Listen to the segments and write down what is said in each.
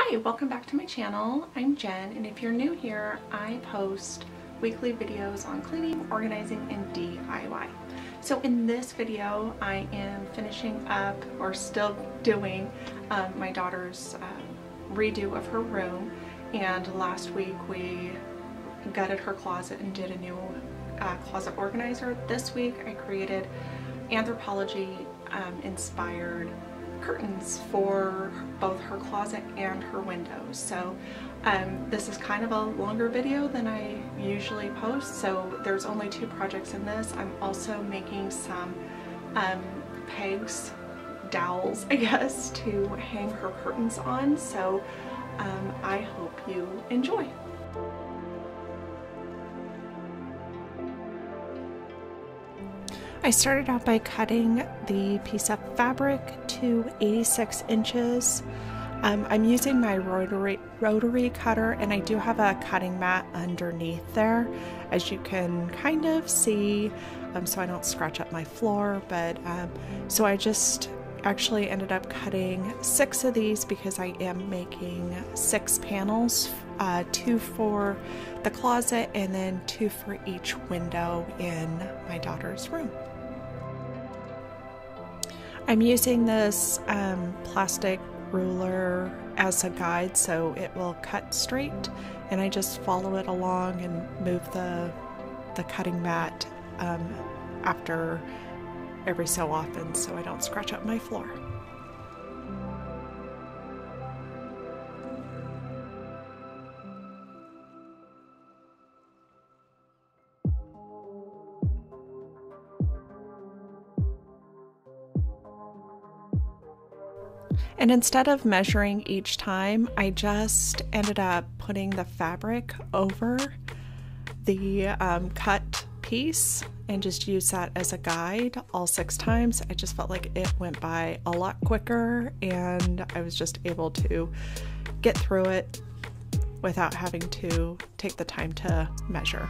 Hi, welcome back to my channel. I'm Jen, and if you're new here, I post weekly videos on cleaning, organizing, and DIY. So in this video, I am finishing up, or still doing, my daughter's redo of her room. And last week we gutted her closet and did a new closet organizer. This week I created Anthropologie inspired curtains for both her closet and her windows. So this is kind of a longer video than I usually post, so there's only 2 projects in this. I'm also making some pegs, dowels I guess, to hang her curtains on, so I hope you enjoy. I started out by cutting the piece of fabric to 86 inches. I'm using my rotary cutter, and I do have a cutting mat underneath there, as you can kind of see, so I don't scratch up my floor. But so I just actually ended up cutting 6 of these because I am making 6 panels, 2 for the closet and then 2 for each window in my daughter's room. I'm using this plastic ruler as a guide so it will cut straight, and I just follow it along and move the cutting mat after every so often so I don't scratch up my floor. And instead of measuring each time, I just ended up putting the fabric over the cut piece and just use that as a guide all 6 times. I just felt like it went by a lot quicker, and I was just able to get through it without having to take the time to measure.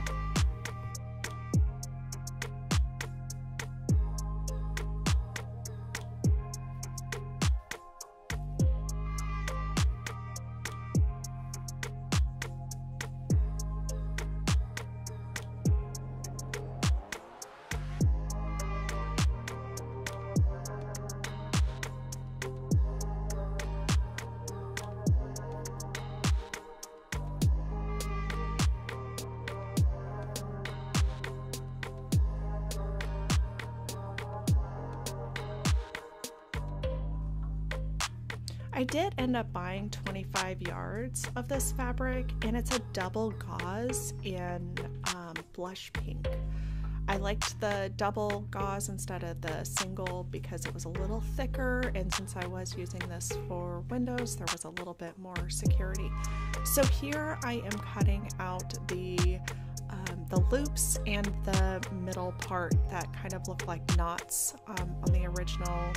I did end up buying 25 yards of this fabric, and it's a double gauze in blush pink. I liked the double gauze instead of the single because it was a little thicker, and since I was using this for windows, there was a little bit more security. So here I am cutting out the loops and the middle part that kind of look like knots on the original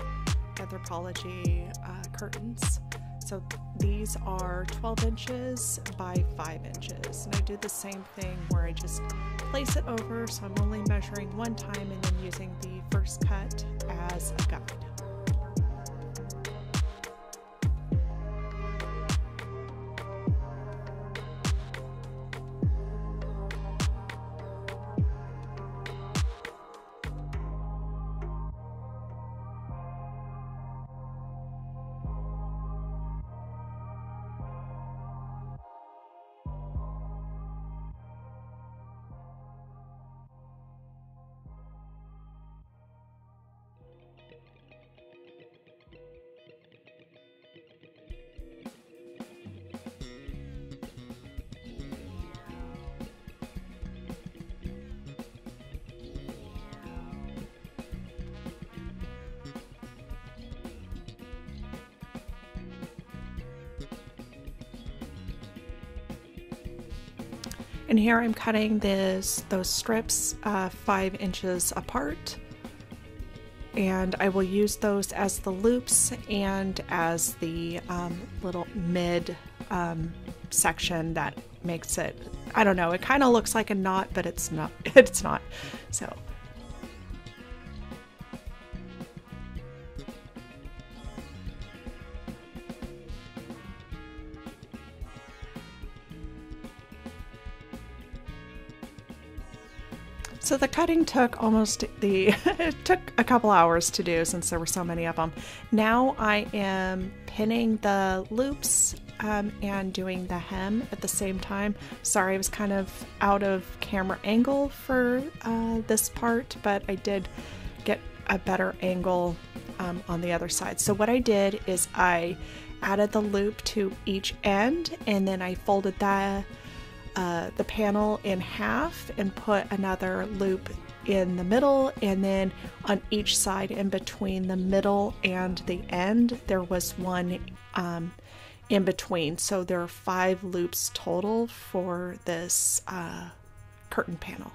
Anthropologie curtains. So these are 12 inches by 5 inches, and I do the same thing where I just place it over, so I'm only measuring one time and then using the first cut as a guide. And here I'm cutting those strips 5 inches apart, and I will use those as the loops and as the little mid section that makes it, I don't know, it kind of looks like a knot, but it's not. It's not. So So the cutting took it took a couple hours to do since there were so many of them. Now I am pinning the loops and doing the hem at the same time. Sorry, I was kind of out of camera angle for this part, but I did get a better angle on the other side. So what I did is I added the loop to each end, and then I folded the panel in half and put another loop in the middle, and then on each side in between the middle and the end there was one in between. So there are 5 loops total for this curtain panel.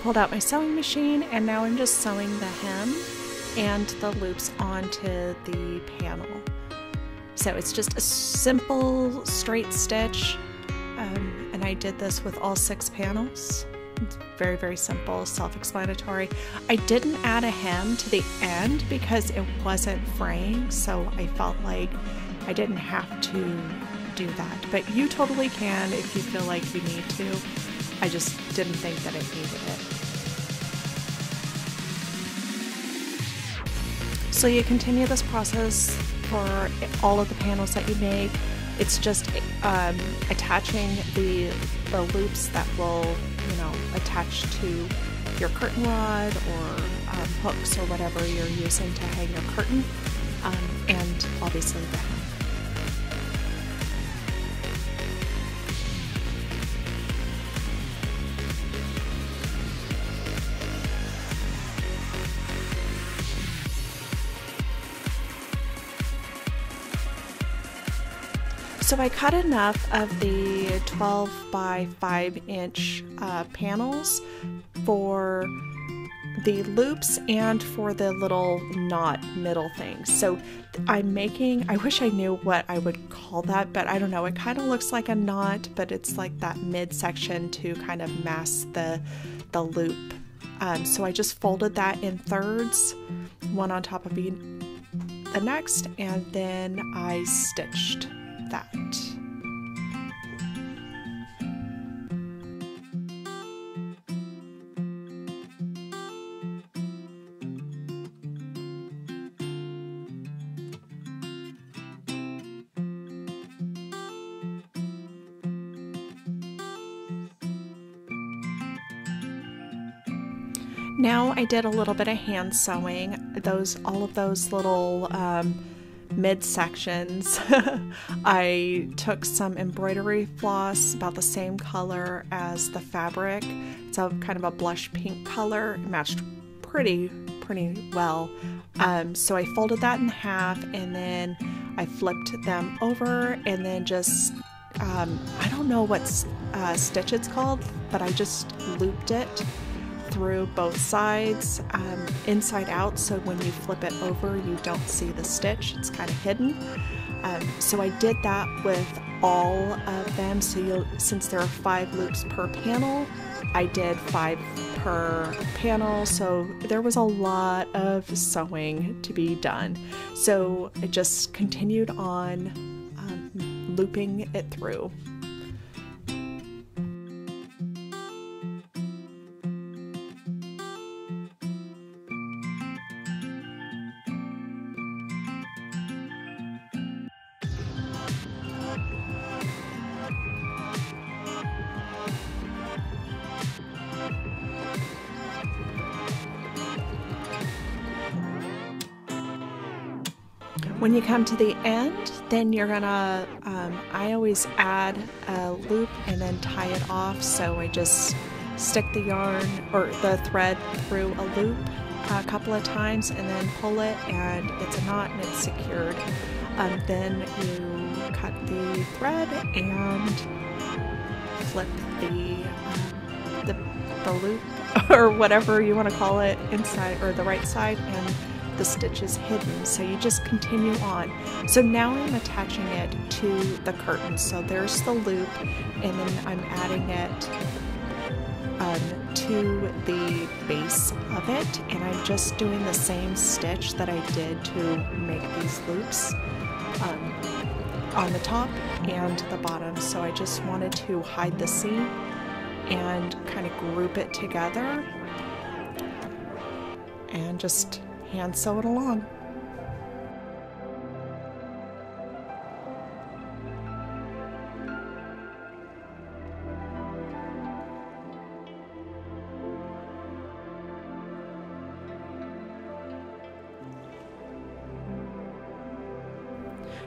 Pulled out my sewing machine, and now I'm just sewing the hem and the loops onto the panel. So it's just a simple straight stitch, and I did this with all 6 panels. It's very, very simple, self-explanatory. I didn't add a hem to the end because it wasn't fraying, so I felt like I didn't have to do that. But you totally can if you feel like you need to. I just didn't think that it needed it. So you continue this process for all of the panels that you make. It's just attaching the loops that will, attach to your curtain rod or hooks or whatever you're using to hang your curtain, and obviously the hem. So I cut enough of the 12 by 5 inch panels for the loops and for the little knot middle things. So I'm making, I wish I knew what I would call that, but I don't know. It kind of looks like a knot, but it's like that midsection to kind of mask the loop. So I just folded that in thirds, one on top of the next, and then I stitched that. Now I did a little bit of hand sewing. All of those little midsections. I took some embroidery floss about the same color as the fabric. It's a kind of a blush pink color. It matched pretty well. So I folded that in half, and then I flipped them over, and then just I don't know what stitch it's called, but I just looped it through both sides, inside out, so when you flip it over you don't see the stitch. It's kind of hidden. So I did that with all of them. So since there are 5 loops per panel, I did 5 per panel, so there was a lot of sewing to be done. So I just continued on looping it through. When you come to the end, then you're gonna, I always add a loop and then tie it off. So I just stick the yarn or the thread through a loop a couple of times and then pull it, and it's a knot and it's secured. Then you cut the thread and flip the loop or whatever you want to call it inside or the right side, and the stitch is hidden. So you just continue on. So now I'm attaching it to the curtain. So there's the loop, and then I'm adding it to the base of it, and I'm just doing the same stitch that I did to make these loops on the top and the bottom. So I just wanted to hide the seam and kind of group it together and just hand sew it along.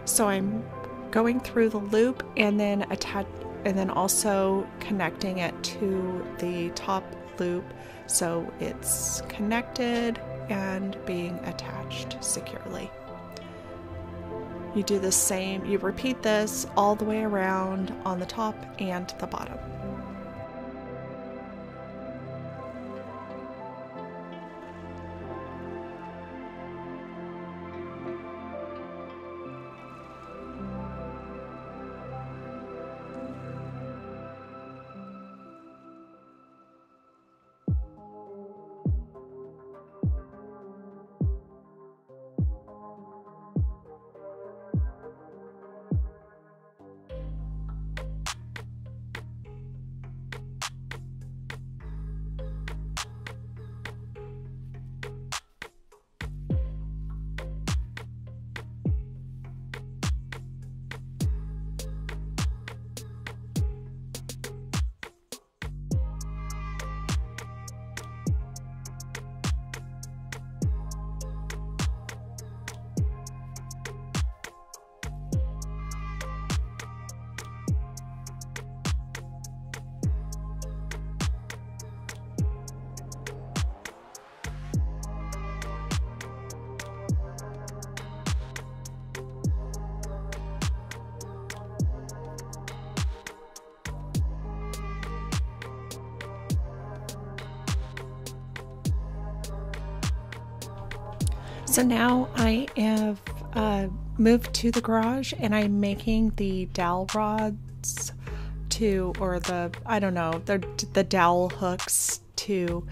So I'm going through the loop and then also connecting it to the top loop so it's connected and being attached securely. You do the same, you repeat this all the way around on the top and the bottom. So now I have moved to the garage and I'm making the dowel rods or the dowel hooks to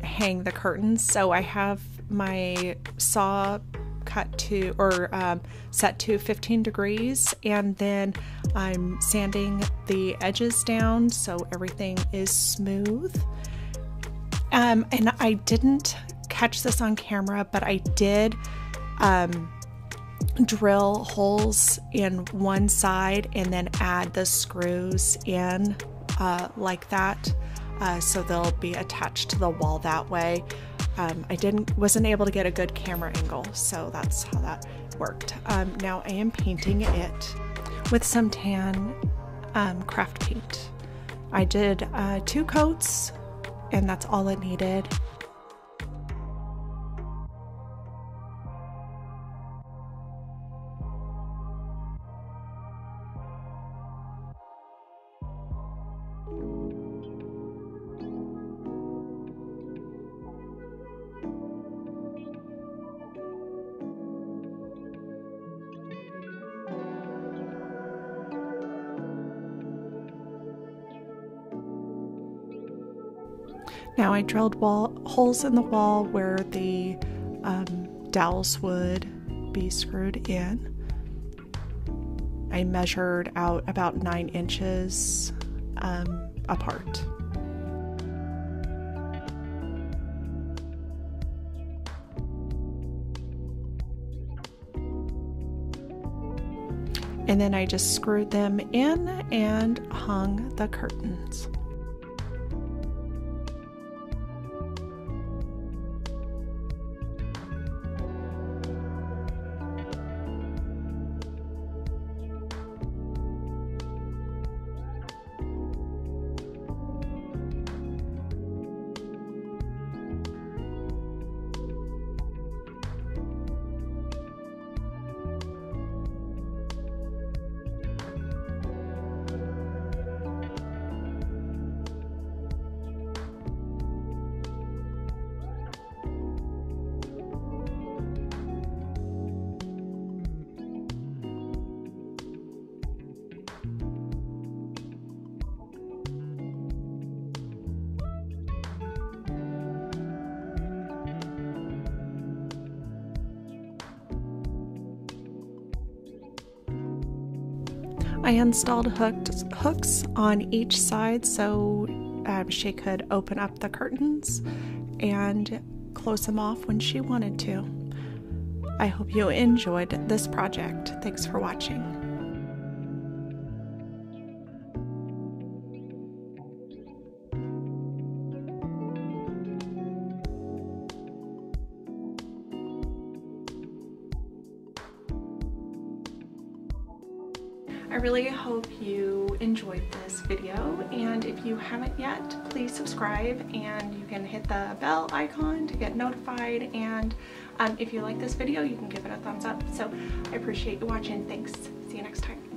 hang the curtains. So I have my saw cut to set to 15 degrees, and then I'm sanding the edges down so everything is smooth. And I didn't catch this on camera, but I did drill holes in one side and then add the screws in like that. so they'll be attached to the wall that way. I wasn't able to get a good camera angle, so that's how that worked. Now I am painting it with some tan craft paint. I did 2 coats, and that's all it needed. Now I drilled holes in the wall where the dowels would be screwed in. I measured out about 9 inches apart. And then I just screwed them in and hung the curtains. I installed hooks on each side so she could open up the curtains and close them off when she wanted to. I hope you enjoyed this project. Thanks for watching. I really hope you enjoyed this video, and if you haven't yet, please subscribe, and you can hit the bell icon to get notified, and if you like this video, you can give it a thumbs up. So I appreciate you watching. Thanks. See you next time.